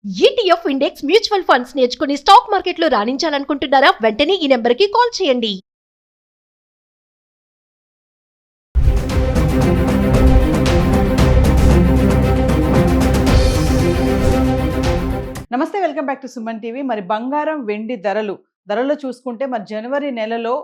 ETF index mutual funds నేర్చుకుని stock మార్కెట్లో రాణించాలనుకుంటున్నారా? వెంటనే ఈ నెంబర్కి కాల్ చేయండి. నమస్తే, welcome back to Suman TV. మరి బంగారం వెండి ధరలు చూసుకుంటే మరి జనవరి నెలలో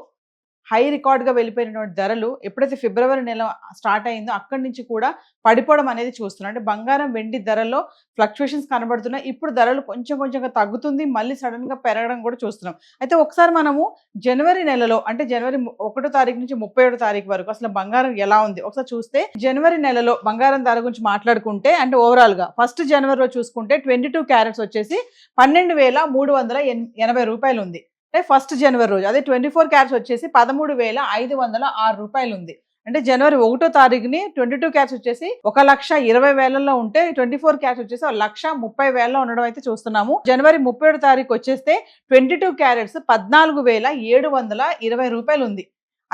హై రికార్డ్గా వెళ్ళిపోయినటువంటి ధరలు ఎప్పుడైతే ఫిబ్రవరి నెల స్టార్ట్ అయిందో అక్కడి నుంచి కూడా పడిపోవడం అనేది చూస్తున్నాం. అంటే బంగారం వెండి ధరల్లో ఫ్లక్చుయేషన్స్ కనబడుతున్నాయి. ఇప్పుడు ధరలు కొంచెంగా తగ్గుతుంది, మళ్ళీ సడన్గా పెరగడం కూడా చూస్తున్నాం. అయితే ఒకసారి మనము జనవరి నెలలో అంటే జనవరి 1వ తారీఖు నుంచి 31వ తారీఖు వరకు అసలు బంగారం ఎలా ఉంది ఒకసారి చూస్తే, జనవరి నెలలో బంగారం ధర గురించి మాట్లాడుకుంటే అంటే ఓవరాల్గా ఫస్ట్ జనవరిలో చూసుకుంటే 22 క్యారెట్స్ వచ్చేసి 12,380 రూపాయలు ఉంది. అంటే ఫస్ట్ జనవరి రోజు. అదే 24 క్యారెట్స్ వచ్చేసి 13,506 రూపాయలు ఉంది. అంటే జనవరి 1వ తారీఖుని 22 క్యారెట్స్ వచ్చేసి 1,20,000 ఉంటే 24 క్యారెట్స్ వచ్చేసి 1,30,000 ఉండడం అయితే చూస్తున్నాము. జనవరి 30వ తారీఖు వచ్చేస్తే 22 క్యారెట్స్ 14,720 రూపాయలు ఉంది.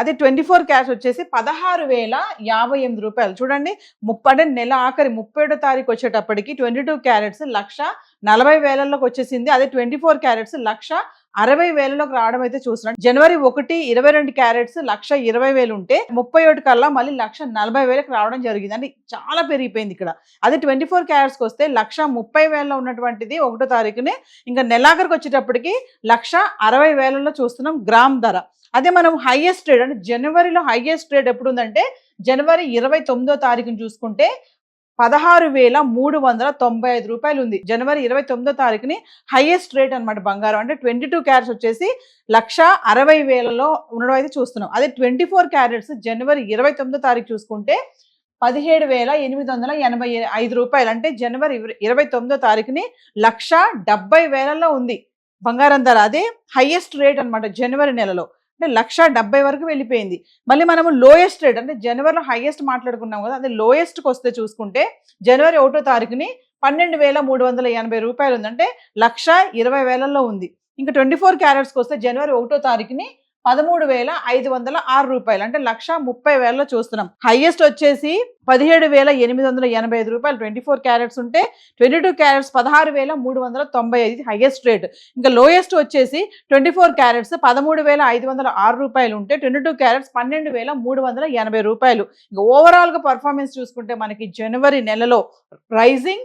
అదే 24 క్యారెట్స్ వచ్చేసి 16,058 రూపాయలు. చూడండి, అంటే నెల ఆఖరి 31వ తారీఖు వచ్చేటప్పటికి 22 క్యారెట్స్ 1,40,000 వచ్చేసింది. అదే 24 క్యారెట్స్ 1,60,000 రావడం అయితే చూస్తున్నాం. జనవరి 1 22 క్యారెట్స్ 1,20,000 ఉంటే 31 కల్లా మళ్ళీ 1,40,000 రావడం జరిగింది. అంటే చాలా పెరిగిపోయింది ఇక్కడ. అదే 24 క్యారెట్స్కి వస్తే 1,30,000 ఉన్నటువంటిది 1వ తారీఖునే ఇంకా నెలాఖరికి వచ్చేటప్పటికి 1,60,000 చూస్తున్నాం గ్రామ్ ధర. అదే మనం హైయెస్ట్ ట్రేడ్ అంటే జనవరిలో హైయెస్ట్ ట్రేడ్ ఎప్పుడు ఉందంటే జనవరి 29వ తారీఖుని చూసుకుంటే 16,395 రూపాయలు ఉంది. జనవరి 29వ తారీఖుని హైయెస్ట్ రేట్ అనమాట బంగారం. అంటే 22 క్యారెట్స్ వచ్చేసి 1,60,000 ఉండడం అయితే చూస్తున్నాం. అదే 24 క్యారెట్స్ జనవరి 29వ తారీఖు చూసుకుంటే 17,885 రూపాయలు. అంటే జనవరి 29వ తారీఖుని 1,70,000 ఉంది బంగారం ధర. అదే హైయెస్ట్ రేట్ అనమాట జనవరి నెలలో. అంటే 1,70,000 వరకు వెళ్ళిపోయింది. మళ్ళీ మనము లోయెస్ట్ రేట్ అంటే జనవరిలో హైయెస్ట్ మాట్లాడుకున్నాం కదా, అదే లోయెస్ట్కి వస్తే చూసుకుంటే జనవరి 1వ తారీఖుని 12,380 రూపాయలు ఉంది. అంటే 1,20,000 ఉంది. ఇంకా 24 క్యారెట్స్కి వస్తే జనవరి 1వ తారీఖుని 13,506 రూపాయలు. అంటే 1,30,000 చూస్తున్నాం. హైయెస్ట్ వచ్చేసి 17,885 రూపాయలు 24 క్యారెట్స్ ఉంటే 22 క్యారెట్స్ 16,395 హైయెస్ట్ రేట్. ఇంకా లోయెస్ట్ వచ్చేసి 24 క్యారెట్స్ 13,506 రూపాయలు ఉంటే 22 క్యారెట్స్ 12,380 రూపాయలు. ఇంకా ఓవరాల్గా పర్ఫార్మెన్స్ చూసుకుంటే మనకి జనవరి నెలలో రైజింగ్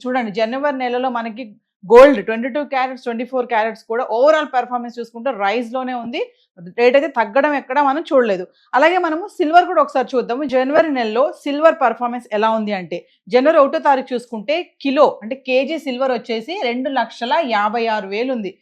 చూడండి. జనవరి నెలలో మనకి గోల్డ్ 22 క్యారెట్స్ 24 క్యారెట్స్ కూడా ఓవరాల్ పెర్ఫార్మెన్స్ చూసుకుంటే రైజ్లోనే ఉంది. రేట్ అయితే తగ్గడం ఎక్కడ మనం చూడలేదు. అలాగే మనము సిల్వర్ కూడా ఒకసారి చూద్దాము. జనవరి నెలలో సిల్వర్ పర్ఫార్మెన్స్ ఎలా ఉంది అంటే జనవరి 1వ తారీఖు చూసుకుంటే కిలో అంటే కేజీ సిల్వర్ వచ్చేసి 2,56,000 ఉంది.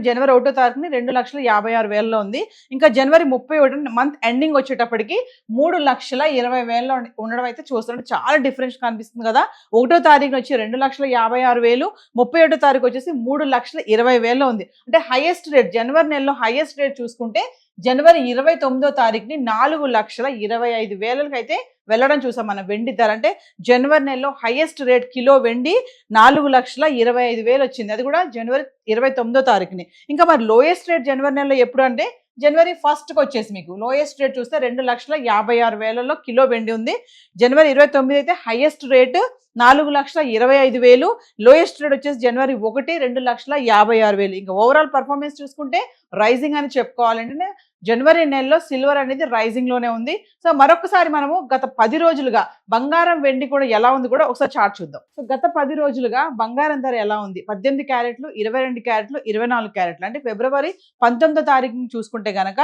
జనవరి 1వ తారీఖుని 2,56,000 ఉంది. ఇంకా జనవరి 31 మంత్ ఎండింగ్ వచ్చేటప్పటికి 3,20,000 ఉండడం అయితే చూస్తున్నాం. చాలా డిఫరెన్స్ కనిపిస్తుంది కదా. 1వ తారీఖున వచ్చి 2,56,000, 31వ తారీఖు వచ్చేసి 3,20,000 ఉంది. అంటే హైయెస్ట్ రేట్ జనవరి నెలలో హైయెస్ట్ రేట్ చూసుకుంటే జనవరి 29వ తారీఖుని 4,25,000 అయితే వెళ్ళడం చూసాం మనం వెండి ధర. అంటే జనవరి నెలలో హైయెస్ట్ రేట్ కిలో వెండి 4,25,000 వచ్చింది. అది కూడా జనవరి 29వ తారీఖుని. ఇంకా మరి లోయెస్ట్ రేట్ జనవరి నెలలో ఎప్పుడు అంటే జనవరి 1కి వచ్చేసి మీకు లోయెస్ట్ రేట్ చూస్తే 2,56,000 కిలో వెండి ఉంది. జనవరి 29 అయితే హైయెస్ట్ రేటు 4,25,000, లోయెస్ట్ రేట్ వచ్చేసి జనవరి 1 2,56,000. ఇంకా ఓవరాల్ పర్ఫార్మెన్స్ చూసుకుంటే రైజింగ్ అని చెప్పుకోవాలంటే జనవరి నెలలో సిల్వర్ అనేది రైజింగ్లోనే ఉంది. సో మరొకసారి మనము గత 10 రోజులుగా బంగారం వెండి కూడా ఎలా ఉంది కూడా ఒకసారి చార్ట్ చూద్దాం. సో గత 10 రోజులుగా బంగారం ధర ఎలా ఉంది, 18 క్యారెట్లు 22 క్యారెట్లు 24 క్యారెట్లు అంటే ఫిబ్రవరి 19వ తారీఖుని చూసుకుంటే కనుక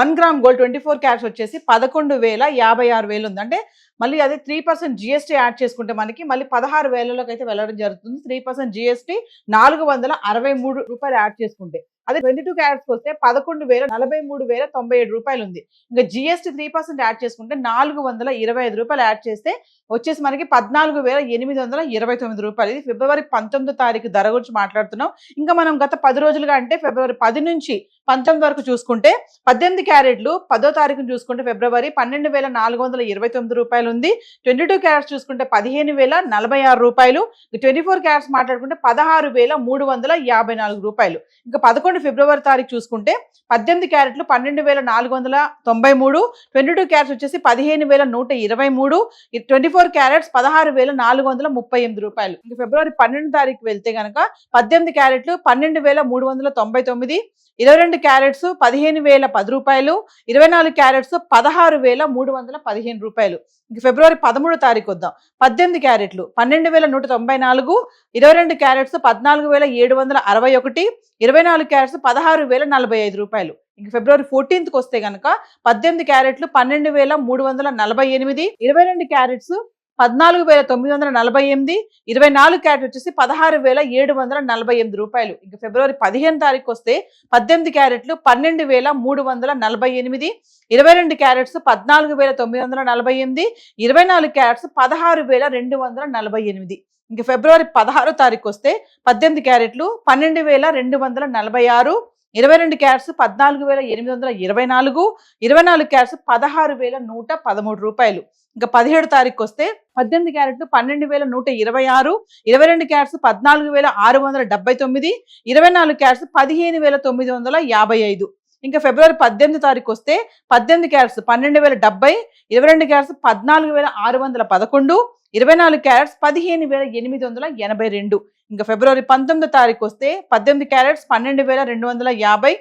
1 గ్రామ్ గోల్డ్ 24 క్యారెట్స్ వచ్చేసి 11,56,000 ఉంది. అంటే మళ్ళీ అదే 3% జిఎస్టీ యాడ్ చేసుకుంటే మనకి మళ్ళీ 16,000 అయితే వెళ్ళడం జరుగుతుంది. 3% జిఎస్టీ 463 రూపాయలు యాడ్ చేసుకుంటే. అదే 22 క్యారెట్స్కి వస్తే 11,43,097 రూపాయలు ఉంది. ఇంకా జిఎస్టీ 3% యాడ్ చేసుకుంటే 425 రూపాయలు యాడ్ చేస్తే వచ్చేసి మనకి 14,829 రూపాయలు. ఇది ఫిబ్రవరి 19వ తారీఖు ధర గురించి మాట్లాడుతున్నాం. ఇంకా మనం గత 10 రోజులుగా అంటే ఫిబ్రవరి 10 నుంచి 19 వరకు చూసుకుంటే 18 క్యారెట్లు 10వ తారీఖును చూసుకుంటే ఫిబ్రవరి 12,429 రూపాయలు ఉంది. 22 క్యారెట్స్ చూసుకుంటే 15,046 రూపాయలు. 24 క్యారెట్స్ మాట్లాడుకుంటే 16,354 రూపాయలు. ఇంకా 11 ఫిబ్రవరి తారీఖు చూసుకుంటే 18 క్యారెట్లు 12,493, 22 క్యారెట్స్ వచ్చేసి 15,123, 24 24 క్యారెట్స్ 16,438 రూపాయలు. ఇంకా ఫిబ్రవరి 12 తారీఖు వెళ్తే గనక 18 క్యారెట్లు 12,399, 22 క్యారెట్స్ 15,010 రూపాయలు, 24 క్యారెట్స్ 16,315 రూపాయలు. ఇంక ఫిబ్రవరి 13 తారీఖు వద్దాం. 18 క్యారెట్లు 12,194, 22 క్యారెట్స్ 14,761, 24 క్యారెట్స్ 16,045 రూపాయలు. ఇంక ఫిబ్రవరి 14కి వస్తే గనక 18 క్యారెట్లు 12,348, 22 క్యారెట్స్ 14,948, 24 క్యారెట్ వచ్చేసి 16,748 రూపాయలు. ఇంక ఫిబ్రవరి 15 తారీఖు వస్తే 18 క్యారెట్లు 12,348, 22 క్యారెట్స్ 14,948, 24 క్యారెట్స్ 16,248. ఇంక ఫిబ్రవరి 16 తారీఖు వస్తే 18 క్యారెట్లు 12,246, 22 క్యారెట్స్ 14,824, 24 క్యారెట్స్ 16,113 రూపాయలు. ఇంకా 17 తారీఖు వస్తే 18 క్యారెట్లు 12,126, 22 క్యారెట్స్ 14,679, 24 క్యారెట్స్ 15,955. ఇంకా ఫిబ్రవరి 18 తారీఖు వస్తే 18 క్యారెట్స్ 12,070, 22 క్యారెట్స్ 14,611, 24 క్యారెట్స్ 15,882. ఇంకా ఫిబ్రవరి 19 తారీఖు వస్తే 18 క్యారెట్స్ 12,250,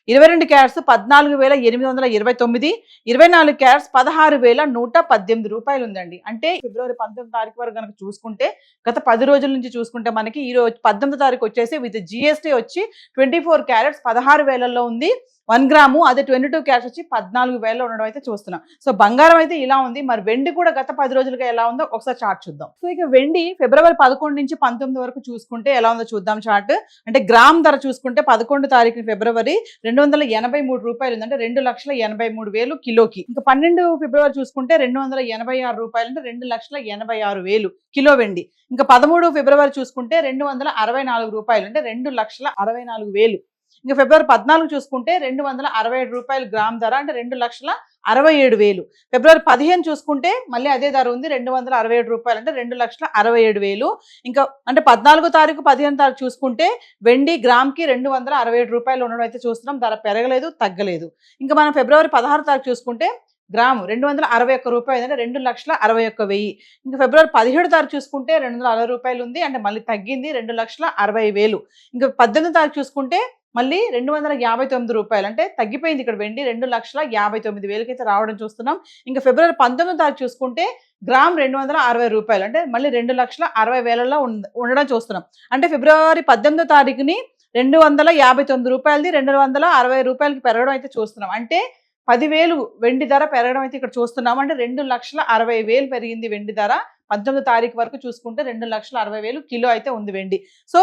22 క్యారెట్స్ 14,829, 24 క్యారెట్స్ 16,118 రూపాయలు ఉందండి. అంటే ఫిబ్రవరి 19 తారీఖు వరకు కనుక చూసుకుంటే గత 10 రోజుల నుంచి చూసుకుంటే మనకి ఈ రోజు 18 తారీఖు వచ్చేసి విత్ జిఎస్టీ వచ్చి 24 క్యారెట్స్ 16,000లో ఉంది. 1 గ్రాము అదే 22 క్యారెట్స్ వచ్చి 14,000లో ఉండడం అయితే చూస్తున్నాం. సో బంగారం అయితే ఇలా ఉంది. మరి వెండి కూడా గత 10 రోజులుగా ఎలా ఉందో ఒకసారి చార్ట్ చూద్దాం. సో ఇక వెండి ఫిబ్రవరి 11 నుంచి 19 వరకు చూసుకుంటే ఎలా ఉందో చూద్దాం చార్ట్. అంటే గ్రామ్ ధర చూసుకుంటే 11 తారీఖు ఫిబ్రవరి 283 రూపాయలు ఉంది. అంటే 2,83,000 కిలోకి. ఇంకా 12 ఫిబ్రవరి చూసుకుంటే 286 రూపాయలు అంటే 2,86,000 కిలో వెండి. ఇంకా 13 ఫిబ్రవరి చూసుకుంటే 264 రూపాయలు అంటే 2,64,000. ఇంకా ఫిబ్రవరి 14 చూసుకుంటే 267 రూపాయలు గ్రామ్ ధర అంటే 2,67,000. ఫిబ్రవరి 15 చూసుకుంటే మళ్ళీ అదే ధర ఉంది 267 రూపాయలు అంటే 2,67,000. ఇంకా అంటే 14 తారీఖు 15 తారీఖు చూసుకుంటే వెండి గ్రామ్కి 267 రూపాయలు ఉండడం అయితే చూస్తున్నాం. ధర పెరగలేదు తగ్గలేదు. ఇంకా మనం ఫిబ్రవరి 16 తారీఖు చూసుకుంటే గ్రాము 261 రూపాయలు అంటే 2,61,000. ఇంకా ఫిబ్రవరి 17 తారీఖు చూసుకుంటే 260 రూపాయలు ఉంది అంటే మళ్ళీ తగ్గింది 2,60,000. ఇంకా 18 తారీఖు చూసుకుంటే మళ్ళీ 259 రూపాయలు అంటే తగ్గిపోయింది ఇక్కడ వెండి 2,59,000 అయితే రావడం చూస్తున్నాం. ఇంకా ఫిబ్రవరి 19 తారీఖు చూసుకుంటే గ్రామ్ 260 రూపాయలు అంటే మళ్ళీ 2,60,000లో ఉండడం చూస్తున్నాం. అంటే ఫిబ్రవరి 18 తారీఖుని 259 రూపాయలది 260 రూపాయలకి పెరగడం అయితే చూస్తున్నాం. అంటే 10,000 వెండి ధర పెరగడం అయితే ఇక్కడ చూస్తున్నాం. అంటే 2,60,000 పెరిగింది వెండి ధర. 19 తారీఖు వరకు చూసుకుంటే 2,60,000 కిలో అయితే ఉంది వెండి. సో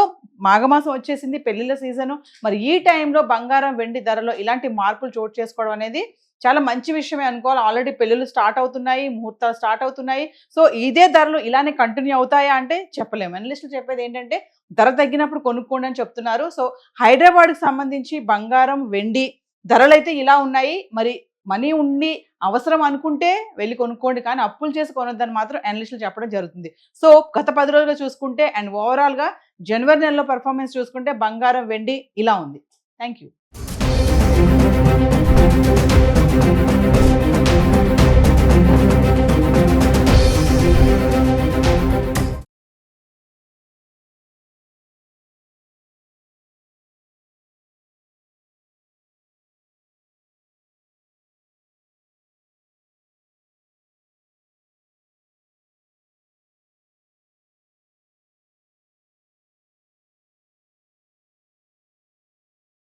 మాఘమాసం వచ్చేసింది, పెళ్లిళ్ళ సీజను. మరి ఈ టైంలో బంగారం వెండి ధరలో ఇలాంటి మార్పులు చోటు చేసుకోవడం అనేది చాలా మంచి విషయమే అనుకోవాలి. ఆల్రెడీ పెళ్ళిళ్ళు స్టార్ట్ అవుతున్నాయి, ముహూర్తాలు స్టార్ట్ అవుతున్నాయి. సో ఇదే ధరలు ఇలానే కంటిన్యూ అవుతాయా అంటే చెప్పలేము. అనలిస్టులు చెప్పేది ఏంటంటే ధర తగ్గినప్పుడు కొనుక్కోండి అని చెప్తున్నారు. సో హైదరాబాద్కి సంబంధించి బంగారం వెండి ధరలు అయితే ఇలా ఉన్నాయి. మరి మనీ ఉండి అవసరం అనుకుంటే వెళ్ళి కొనుక్కోండి, కానీ అప్పులు చేసి కొనొద్దని మాత్రం అనలిస్టులు చెప్పడం జరుగుతుంది. సో గత 10 రోజులుగా చూసుకుంటే అండ్ ఓవరాల్గా జనవరి నెలలో పర్ఫార్మెన్స్ చూసుకుంటే బంగారం వెండి ఇలా ఉంది. Thank you.